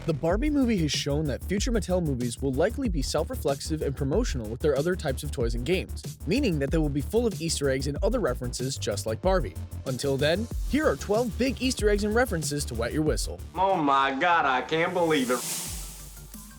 The Barbie movie has shown that future Mattel movies will likely be self-reflexive and promotional with their other types of toys and games, meaning that they will be full of Easter eggs and other references just like Barbie. Until then, here are 12 big Easter eggs and references to wet your whistle. Oh my god, I can't believe it.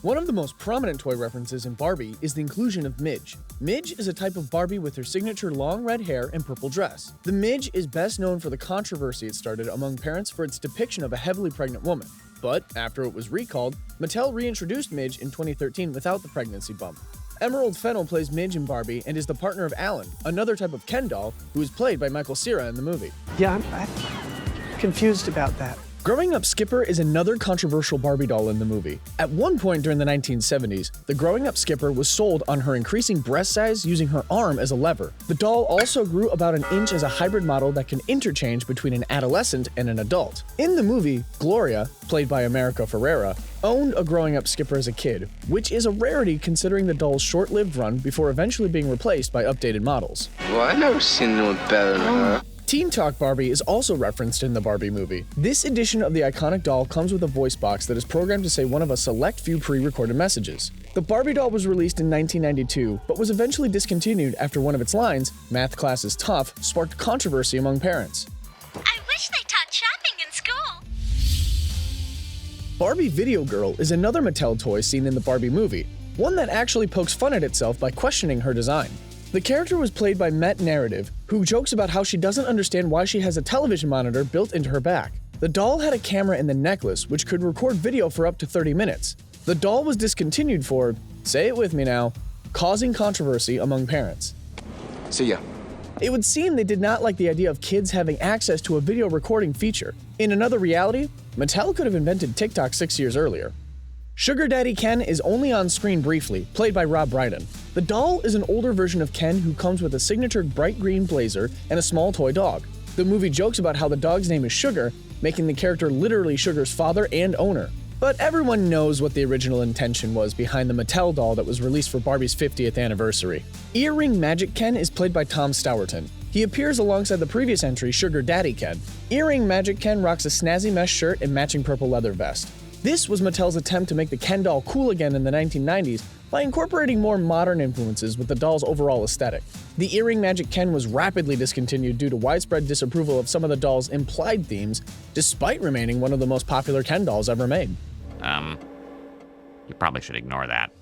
One of the most prominent toy references in Barbie is the inclusion of Midge. Midge is a type of Barbie with her signature long red hair and purple dress. The Midge is best known for the controversy it started among parents for its depiction of a heavily pregnant woman. But after it was recalled, Mattel reintroduced Midge in 2013 without the pregnancy bump. Emerald Fennell plays Midge in Barbie and is the partner of Alan, another type of Ken doll, who is played by Michael Cera in the movie. Yeah, I'm confused about that. Growing Up Skipper is another controversial Barbie doll in the movie. At one point during the 1970s, the Growing Up Skipper was sold on her increasing breast size using her arm as a lever. The doll also grew about an inch as a hybrid model that can interchange between an adolescent and an adult. In the movie, Gloria, played by America Ferrera, owned a Growing Up Skipper as a kid, which is a rarity considering the doll's short-lived run before eventually being replaced by updated models. Well, I've never seen anyone better than her. Teen Talk Barbie is also referenced in the Barbie movie. This edition of the iconic doll comes with a voice box that is programmed to say one of a select few pre-recorded messages. The Barbie doll was released in 1992, but was eventually discontinued after one of its lines, "Math class is tough," sparked controversy among parents. I wish they taught shopping in school. Barbie Video Girl is another Mattel toy seen in the Barbie movie, one that actually pokes fun at itself by questioning her design. The character was played by Met Narrative, who jokes about how she doesn't understand why she has a television monitor built into her back. The doll had a camera in the necklace, which could record video for up to 30 minutes. The doll was discontinued for, say it with me now, causing controversy among parents. See ya. It would seem they did not like the idea of kids having access to a video recording feature. In another reality, Mattel could have invented TikTok 6 years earlier. Sugar Daddy Ken is only on screen briefly, played by Rob Brydon. The doll is an older version of Ken who comes with a signature bright green blazer and a small toy dog. The movie jokes about how the dog's name is Sugar, making the character literally Sugar's father and owner. But everyone knows what the original intention was behind the Mattel doll that was released for Barbie's 50th anniversary. Earring Magic Ken is played by Tom Stourton. He appears alongside the previous entry, Sugar Daddy Ken. Earring Magic Ken rocks a snazzy mesh shirt and matching purple leather vest. This was Mattel's attempt to make the Ken doll cool again in the 1990s by incorporating more modern influences with the doll's overall aesthetic. The Earring Magic Ken was rapidly discontinued due to widespread disapproval of some of the doll's implied themes, despite remaining one of the most popular Ken dolls ever made. You probably should ignore that.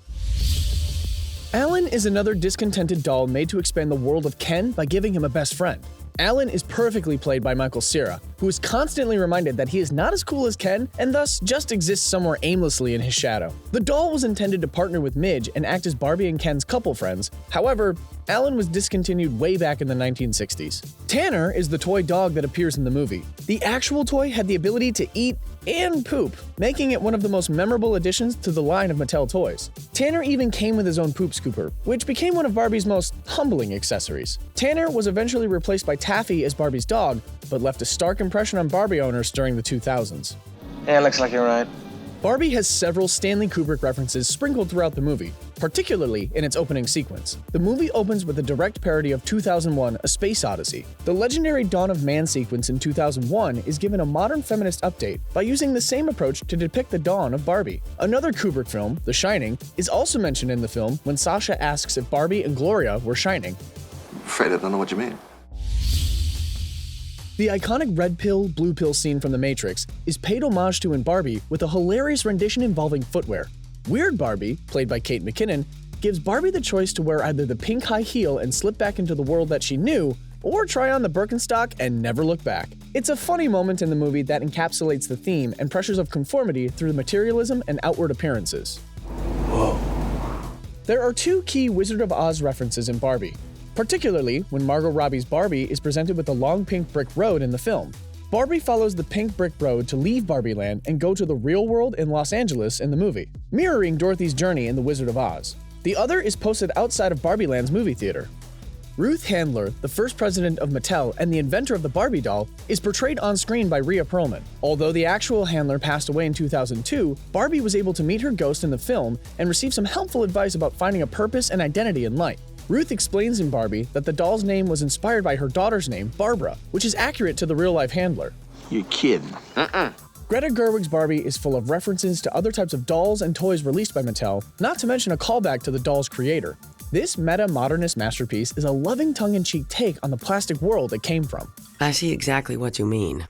Alan is another discontented doll made to expand the world of Ken by giving him a best friend. Alan is perfectly played by Michael Cera, who is constantly reminded that he is not as cool as Ken and thus just exists somewhere aimlessly in his shadow. The doll was intended to partner with Midge and act as Barbie and Ken's couple friends. However, Alan was discontinued way back in the 1960s. Tanner is the toy dog that appears in the movie. The actual toy had the ability to eat and poop, making it one of the most memorable additions to the line of Mattel toys. Tanner even came with his own poop scooper, which became one of Barbie's most humbling accessories. Tanner was eventually replaced by Taffy as Barbie's dog, but left a stark impression on Barbie owners during the 2000s. Yeah, looks like you're right. Barbie has several Stanley Kubrick references sprinkled throughout the movie, particularly in its opening sequence. The movie opens with a direct parody of 2001: A Space Odyssey. The legendary Dawn of Man sequence in 2001 is given a modern feminist update by using the same approach to depict the dawn of Barbie. Another Kubrick film, The Shining, is also mentioned in the film when Sasha asks if Barbie and Gloria were shining. I'm afraid I don't know what you mean. The iconic red pill, blue pill scene from The Matrix is paid homage to in Barbie with a hilarious rendition involving footwear. Weird Barbie, played by Kate McKinnon, gives Barbie the choice to wear either the pink high heel and slip back into the world that she knew, or try on the Birkenstock and never look back. It's a funny moment in the movie that encapsulates the theme and pressures of conformity through materialism and outward appearances. Whoa. There are two key Wizard of Oz references in Barbie, particularly when Margot Robbie's Barbie is presented with the long pink brick road in the film. Barbie follows the pink brick road to leave Barbie Land and go to the real world in Los Angeles in the movie, mirroring Dorothy's journey in The Wizard of Oz. The other is posted outside of Barbie Land's movie theater. Ruth Handler, the first president of Mattel and the inventor of the Barbie doll, is portrayed on screen by Rhea Perlman. Although the actual Handler passed away in 2002, Barbie was able to meet her ghost in the film and receive some helpful advice about finding a purpose and identity in life. Ruth explains in Barbie that the doll's name was inspired by her daughter's name, Barbara, which is accurate to the real-life Handler. You're kidding. Greta Gerwig's Barbie is full of references to other types of dolls and toys released by Mattel, not to mention a callback to the doll's creator. This meta-modernist masterpiece is a loving tongue-in-cheek take on the plastic world it came from. I see exactly what you mean.